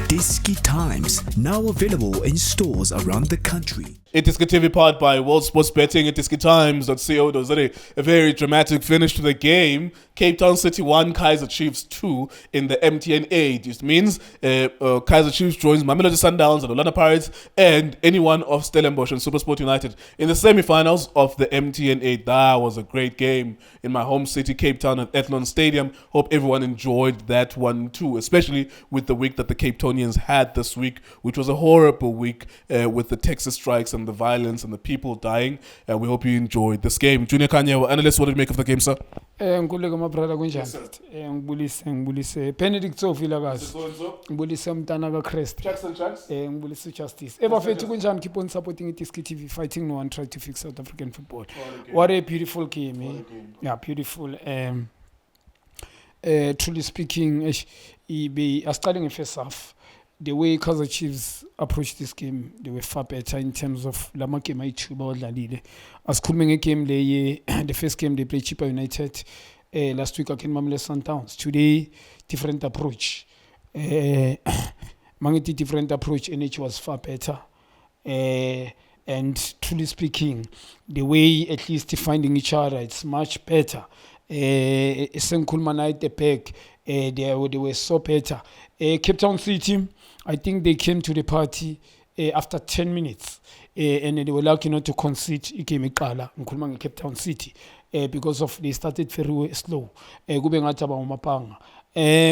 iDiski Times, now available in stores around the country. iDiskiTV powered by World Sports Betting, iDiskiTimes.co.za. A very dramatic finish to the game. Cape Town City 1, Kaizer Chiefs 2 in the MTN 8. This means Kaizer Chiefs joins Mamelodi Sundowns and Orlando Pirates and anyone of Stellenbosch and SuperSport United in the semi-finals of the MTN 8. That was a great game in my home city, Cape Town, at Athlone Stadium. Hope everyone enjoyed that one too, especially with the week that the Cape Townians had this week, which was a horrible week with the Texas strikes and the violence and the people dying. We hope you enjoyed this game. Junior Khanye, our analyst, what did you make of the game, sir? Ngikule my brother kunjani? Ngibulise Benedict Sofila kazi. Ngibulise umntana ka Christ. Jackson Jacks. Ngibulise Justice. Bafethu kunjani, keep on supporting iDiskiTV, fighting no one try to fix South African football. What a beautiful game, eh? Yeah, beautiful. Truly speaking, starting in first half, the way Kaizer Chiefs approached this game, they were far better in terms of lama game ayi-2 bawadlalile. Asikhulume ngegame le the first game they played Chippa United, last week against Mamelodi Sundowns. Today, different approach. Mangithi different approach, and it was far better. And truly speaking, the way at least finding each other, it's much better. Senkulma night the back, they were so better. Cape Town City, I think they came to the party after 10 minutes, and they were lucky not to concede igame iqala. Ngikhuluma nge Cape Town City because of they started very slow. Kube ngathi abangumapanga.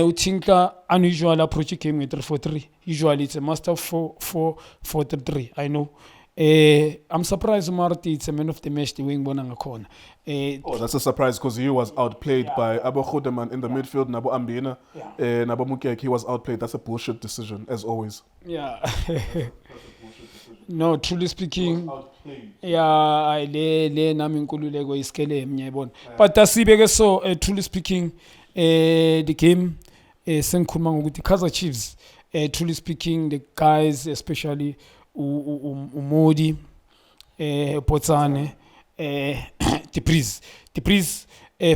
Uthinka unusual approach game nge 3-4-3. Usually it's a master 4-4-3. I know. I'm surprised Marty it's a man of the match the way ngibona ngakhona. That's a surprise because he was outplayed by Abo Khodeman in the midfield, Nabo Ambina, Nabo Mukek. He was outplayed. That's a bullshit decision, as always. Yeah. No, truly speaking, yeah, le nami inkululeko iskele emnyebona. But asibeke so truly speaking, the game sengikhuluma ngokuthi Kaizer Chiefs, truly speaking, the guys especially Umodi, Potsane, the Breeze,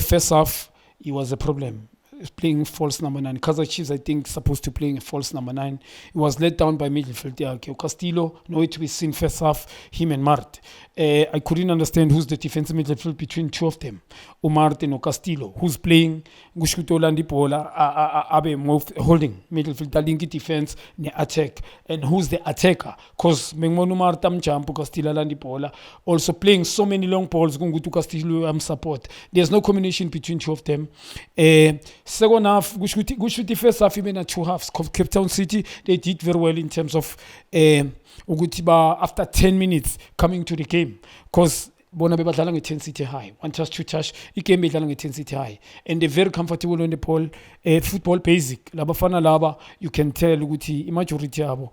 first half, he was a problem. He's playing false number 9. Kaizer Chiefs, I think, supposed to playing a false number 9. He was let down by midfield. Castillo, nowhere to be seen first half, him and Mart. I couldn't understand who's the defensive midfield between two of them. Umart and Castillo, who's playing Gushuto Landipola, Abe moved holding midfield, Dalinki defense, the attack. And who's the attacker? Because Mengmonu Martam Champo, Castillo Landipola, also playing so many long balls, Gungutu Castillo support. There's no combination between two of them. Second half, Gushuti first half, even at 2 halves. Cape Town City, they did very well in terms of after 10 minutes coming to the game. Because bona bebadlala nge-intensity high, 1 touch 2 touch, igame bedlala nge-intensity high, and they're very comfortable on the ball. Football basic labafana laba, you can tell ukuthi imajority yabo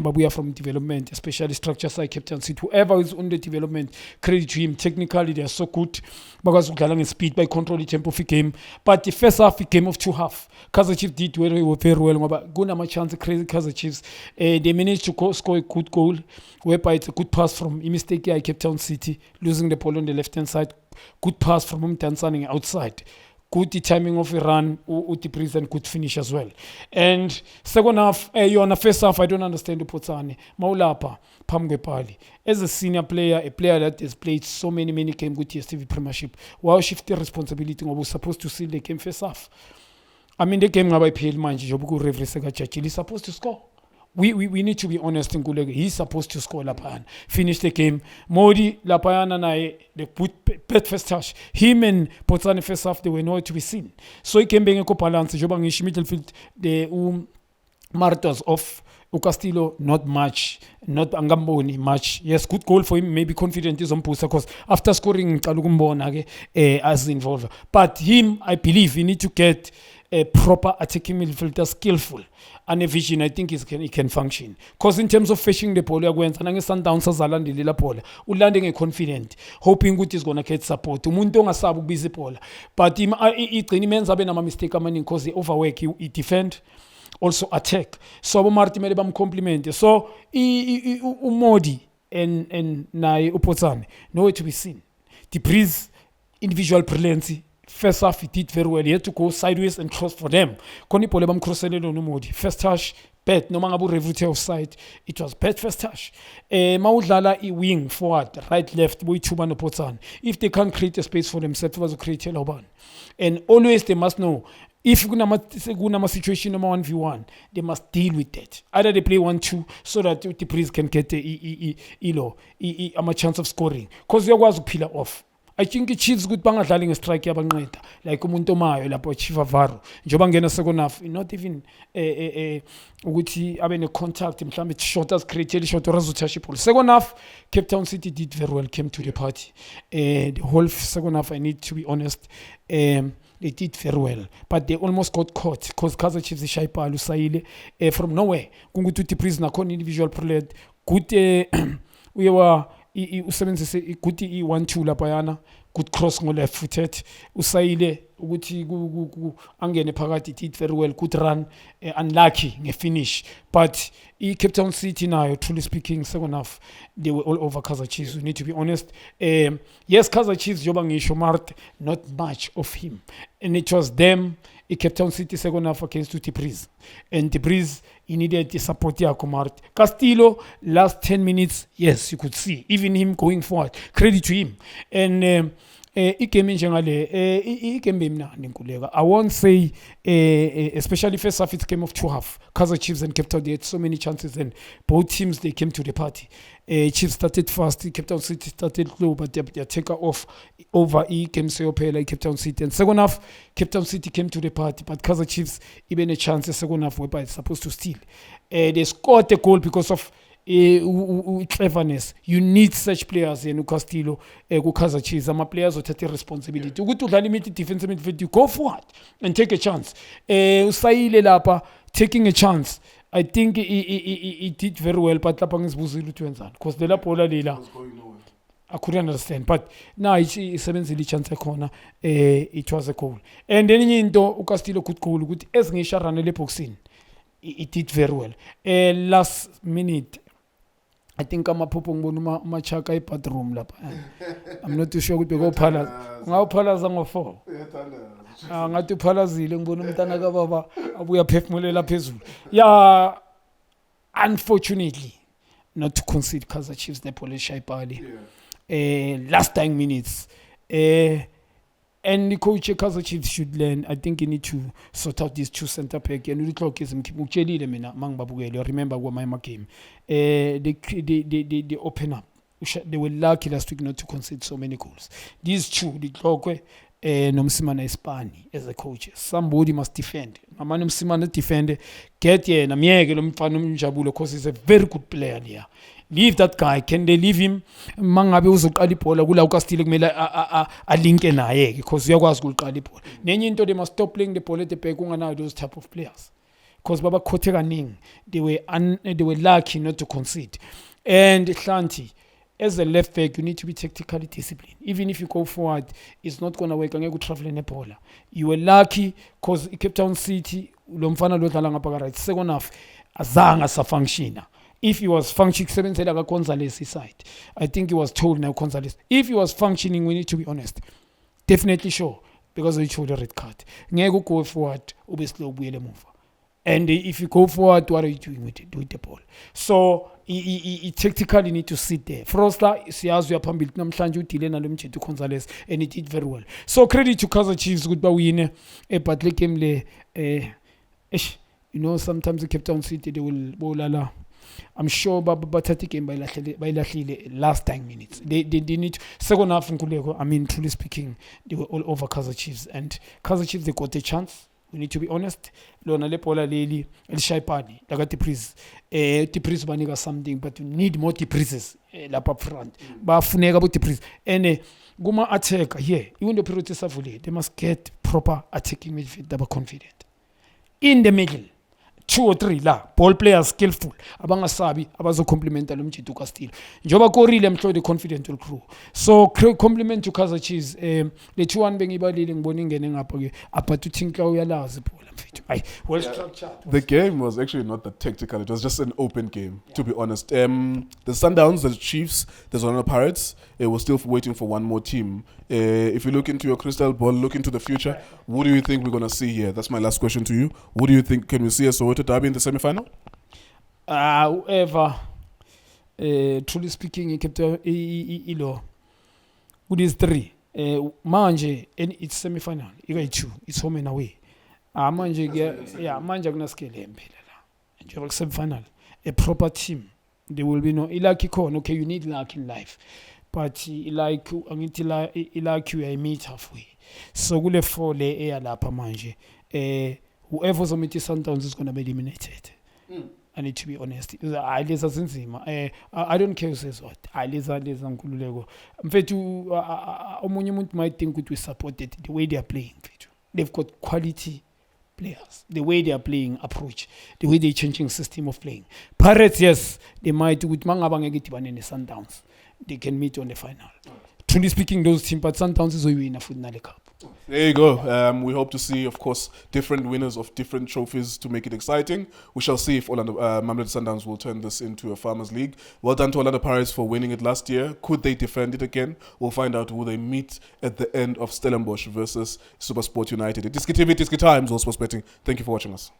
babuya from development, especially structure side Cape Town City. Whoever is on the development, credit to him. Technically they are so good because udlala nge-speed by control the tempo of the game. But the first half, the game of 2 half, Kaizer Chiefs did very well ngoba kunama chance crazy. Kaizer Chiefs they managed to score a good goal whereby it's a good pass from a mistake by Cape Town City, losing the ball on the left hand side. Good pass from Mtanzani outside. Good timing of a run, Utipris, and good finish as well. And second half, you on the first half, I don't understand the Potsane. Maulapa, Pamgepali. As a senior player, a player that has played so many games with TSTV Premiership, while shifting responsibility, was supposed to seal the game first half. I mean, the game by PL Manji, Jobuku Revre he's supposed to score. We need to be honest in Gulega. He's supposed to score Lapayan. Finish the game. Modi, Lapayan and I, they put bet first touch. Him and Potsane first half, they were nowhere to be seen. So he came being a balance. Jobang ish midfield, the Martos of Castillo, not much. Not Angamboni much. Yes, good goal for him. Maybe confident is on Pusa because after scoring Kalugumbonage as involved. But him, I believe, we need to get a proper attacking midfielder, skillful. And a vision, I think he can function. Because in terms of fetching the ball, you're going to Sundowns as Zalandi Lila Pola. Landing a confident, hoping good is going to get support. Umuntu ngasabu busy Pola. But it remains a mistake because they overwork, he defend, also attack. So Marty made a compliment. So Umodi and Nai Upotsane, nowhere to be seen. The Breeze, individual brilliancy. First half, he did very well. He had to go sideways and cross for them. Koni pole bam crossele no modi. First touch, bad noma ngabe urevute offside, it was bad first touch. Mawudlala i-wing forward, right left, boyithuba nopotsana, if they can't create a space for themselves bazocreate lobani. And always they must know, if kunama situation number 1v1, they must deal with that. Either they play 1-2 so that the Breeze can get a chance of scoring, because uyakwazi ukuphila off. I think i-Chiefs ukuthi bangadlali nge-strike yabanqeda like umuntu omayo lapho Chifa Varo njengoba ngena second half, not even ukuthi abe ne-contact mhlawumbe short as create short or azotouch ball. Second half, Cape Town City did very well, came to the party. The whole second half, I need to be honest, they did very well, but they almost got caught because Kaizer Chiefs ishayipala usayile from nowhere kunguthi uthi Breeze nakhona individual play good uyewa usebenzise iguti i-1-2 laphayana, good cross ngo-left footed, usayile ukuthi angene phakathi, did very well, good run, unlucky nge-finish. But i-Cape Town City nayo, truly speaking, second half they were all over Kaizer Chiefs, we need to be honest. Yes, Kaizer Chiefs joba ngisho Mart, not much of him, and it was them i-Cape Town City second half against the Breeze, and the Breeze he needed the support yakho Mart. Castillo last 10 minutes, yes, you could see even him going forward, credit to him. And igame njengale igame imnandi nkuleka. I won't say especially first half, it's game of two half. Kaizer Chiefs and Cape Town, they had so many chances and both teams they came to the party. Chiefs started fast, Cape Town City started low, but they take off over game like Cape Town City. And second half, Cape Town City came to the party, but Kaizer Chiefs even a chance the second half whereby it's supposed to steal. They scored the goal because of cleverness. You need such players in Castillo, Kaizer Chiefs. Some players will take responsibility. You go to the limited defensive midfield, you go forward and take a chance. Usaile lapa taking a chance. I think he did very well, but because the lapola lila I couldn't understand. But now it's a chance corner. It was a goal. And then into Castillo could goal good as Nisha ran a boxing. It did very well. Last minute, I think I'm a popong machaka padroom lap. I'm not too sure we go palace. Now palace on 4. Nga to palace ngibona umntana ka baba abuya phefumulela phezulu. Yeah, unfortunately not to concede Kaizer Chiefs the Polish shayipali. Last 10 minutes. And the coach Kaizer Chiefs should learn. I think he need to sort out these two center back. And we clock is mukchelile mina mangibabukele. Remember what my game. They open up. They were lucky last week not to concede so many goals. These two, the clock Nomsimana Espani as a coach. Somebody must defend. Mama Nomsimana defend. Get here na miege lo mfano mjabulo because he's a very good player there. Leave that guy. Can they leave him? Mangabe uzoqala ibhola kula uCastillo kumele alinke naye because uyakwazi ukuqala ibhola. Nenye into they must stop playing the ball at the back unganayo those type of players. Because baba khothe kaningi they were lucky not to concede. And Hlanti, as a left back, you need to be tactically disciplined. Even if you go forward, it's not going to work. Angeke utravel nebhola. You were lucky because Cape Town City lo mfana lo dlala ngapha right second half azange safunctiona. If he was functioning, sebenzela Gonzalez side. I think he was told now Gonzalez. If he was functioning, we need to be honest. Definitely sure because he showed a red card. Ngeke go forward, ube slow ubuyele emuva. And if you go forward, what are you doing with it? Do with the ball. So he tactically need to sit there. Froster siyazi uyaphambili namhlanje udile nalo mjito Gonzalez and he did very well. So credit to Kaizer Chiefs ukuthi bawine but le game le you know sometimes the Cape Town City they will bolala. I'm sure bathatha game bayilahlile last 10 minutes. They need second half nkuleko. I mean truly speaking they were all over Kaizer Chiefs and Kaizer Chiefs they got a chance. We need to be honest. Lona le bola leli elishayipani like the Breeze. The Breeze banika something but you need more the Breezes lapha up front. Bafuneka bo the Breeze. And kuma attack here even the priority savule they must get proper attacking midfield that are confident. In the middle 2 or 3 la ball players skillful abangasabi abazo complementa lo mjito Castillo njoba korile mhlode confident will crew so compliment to Kaizer Chiefs le 2-1 bengibalile ngibona ingene ngapha ke apha to thinka uyalazi bhola mfethu ay well structured. The game was actually not that tactical. It was just an open game, to be honest. The Sundowns, the Chiefs, the Orlando Pirates, we're still waiting for one more team. If you look into your crystal ball, look into the future, what do you think we're going to see here? That's my last question to you. What do you think? Can we see a Soweto derby in the semi-final? Whoever, truly speaking, ilo, with these three, manje, and it's semi-final. It's home and away. Manje, manje kuna scale empela la. Njengoba semi-final, a proper team. There will be no lucky corner. Okay, you need luck in life, but like luck you meet halfway. So kule 4 le air lapha manje. Whoever's on Sundowns is gonna be eliminated. I need to be honest. I don't care who says what. Leza nkululeko. Mfethu omunye umuntu might think we supported the way they are playing. They've got quality players. The way they are playing approach, the way they're changing system of playing. Pirates, yes, they might with mangaba ngeke dibane ne Sundowns. They can meet on the final. Truly speaking, those teams, but Sundowns is who win a Finale Cup. There you go. We hope to see, of course, different winners of different trophies to make it exciting. We shall see if Orlando Mamelodi Sundowns will turn this into a Farmers League. Well done to Orlando Pirates for winning it last year. Could they defend it again? We'll find out who they meet at the end of Stellenbosch versus SuperSport United. iDiskiTV, Diski Times, all sports betting. Thank you for watching us.